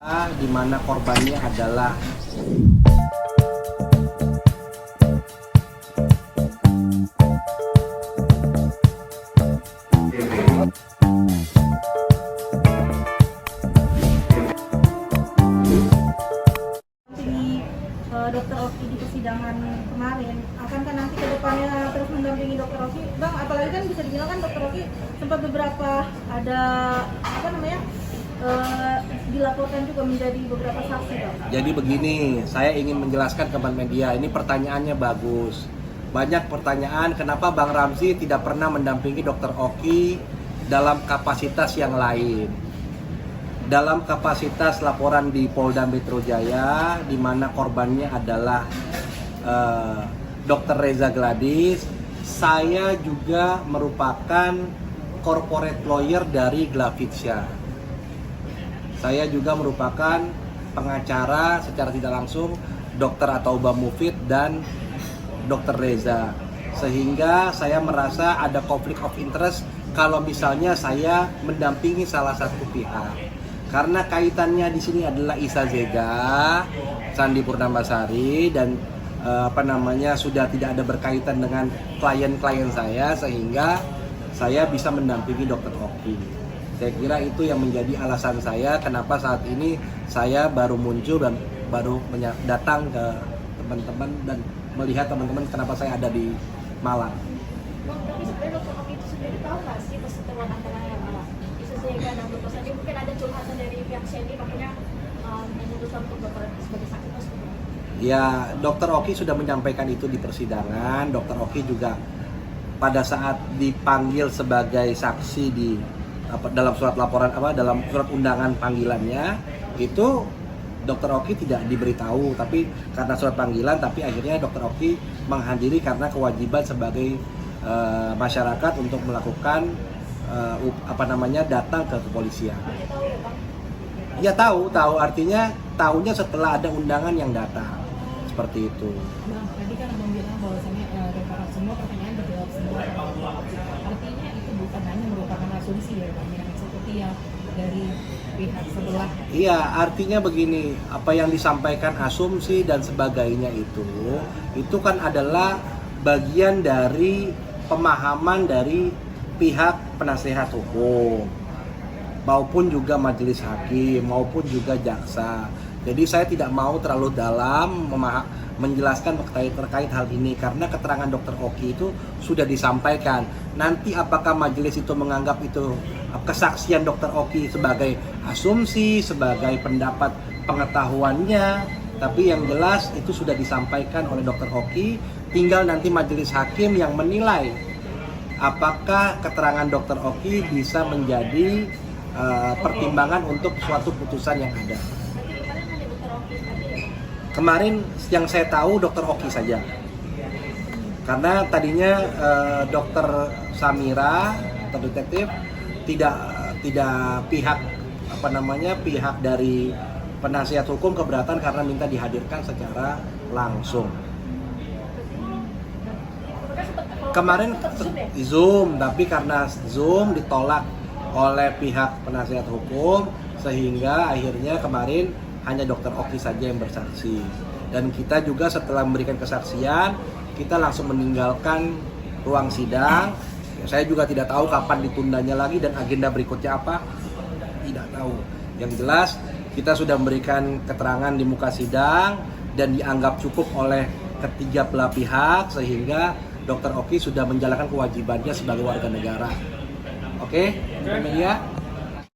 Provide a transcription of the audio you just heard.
di mana korbannya adalah Dokter Oki di persidangan kemarin, akankah nanti ke depannya terus mendampingi Dokter Oki? Bang, apalagi kan bisa dibilang kan Dokter Oki sempat beberapa ada dilaporkan juga menjadi beberapa saksi, Bang. Jadi begini, saya ingin menjelaskan ke teman media, ini pertanyaannya bagus. Banyak pertanyaan, kenapa Bang Ramzi tidak pernah mendampingi Dokter Oki dalam kapasitas yang lain? Dalam kapasitas laporan di Polda Metro Jaya, di mana korbannya adalah Dr. Reza Gladys, saya juga merupakan corporate lawyer dari Glavitsya. Saya juga merupakan pengacara secara tidak langsung Dr. Atauba Mufid dan Dr. Reza. Sehingga saya merasa ada konflik of interest kalau misalnya saya mendampingi salah satu pihak. Karena kaitannya di sini adalah Isa Zega, Sandi Purnambasari, dan sudah tidak ada berkaitan dengan klien-klien saya, sehingga saya bisa mendampingi Dr. Oki. Saya kira itu yang menjadi alasan saya kenapa saat ini saya baru muncul dan baru datang ke teman-teman dan melihat teman-teman kenapa saya ada di Malang. Bang, tapi sebenarnya Dr. Oki itu sendiri tahu nggak sih perseteruan antara Isa Zega dan Dr. Sandi? Mungkin ada curhatan dari pihak Sandi, makanya memutuskan untuk Dr. sebagai saksi itu sebenarnya. Ya, Dr. Oki sudah menyampaikan itu di persidangan. Dr. Oki juga pada saat dipanggil sebagai saksi di dalam surat laporan dalam surat undangan panggilannya itu Dr. Oki tidak diberitahu, tapi karena surat panggilan, tapi akhirnya Dr. Oki menghadiri karena kewajiban sebagai masyarakat untuk melakukan datang ke kepolisian. Ya tahu artinya tahunya setelah ada undangan yang datang seperti itu. Bang, tadi kan abang bilang bahwasannya semua pertanyaan terjawab semua. Artinya itu bukan hanya merupakan asumsi ya Bang, yang seperti yang dari pihak sebelah. Iya, artinya begini, apa yang disampaikan asumsi dan sebagainya itu kan adalah bagian dari pemahaman dari pihak penasihat hukum maupun juga majelis hakim maupun juga jaksa. Jadi saya tidak mau terlalu dalam menjelaskan terkait hal ini karena keterangan Dr. Oki itu sudah disampaikan. Nanti apakah majelis itu menganggap itu kesaksian Dr. Oki sebagai asumsi, sebagai pendapat pengetahuannya, tapi yang jelas itu sudah disampaikan oleh Dr. Oki, tinggal nanti majelis hakim yang menilai apakah keterangan Dr. Oki bisa menjadi pertimbangan untuk suatu putusan yang ada. Kemarin yang saya tahu Dr. Oki saja. Karena tadinya Dr. Samira atau detektif tidak pihak pihak dari penasihat hukum keberatan karena minta dihadirkan secara langsung. Kemarin Zoom, tapi karena Zoom ditolak oleh pihak penasihat hukum sehingga akhirnya kemarin hanya Dr. Oki saja yang bersaksi. Dan kita juga setelah memberikan kesaksian, kita langsung meninggalkan ruang sidang. Saya juga tidak tahu kapan ditundanya lagi dan agenda berikutnya apa, tidak tahu. Yang jelas kita sudah memberikan keterangan di muka sidang dan dianggap cukup oleh ketiga belah pihak sehingga Dr. Oki sudah menjalankan kewajibannya sebagai warga negara. Oke, media.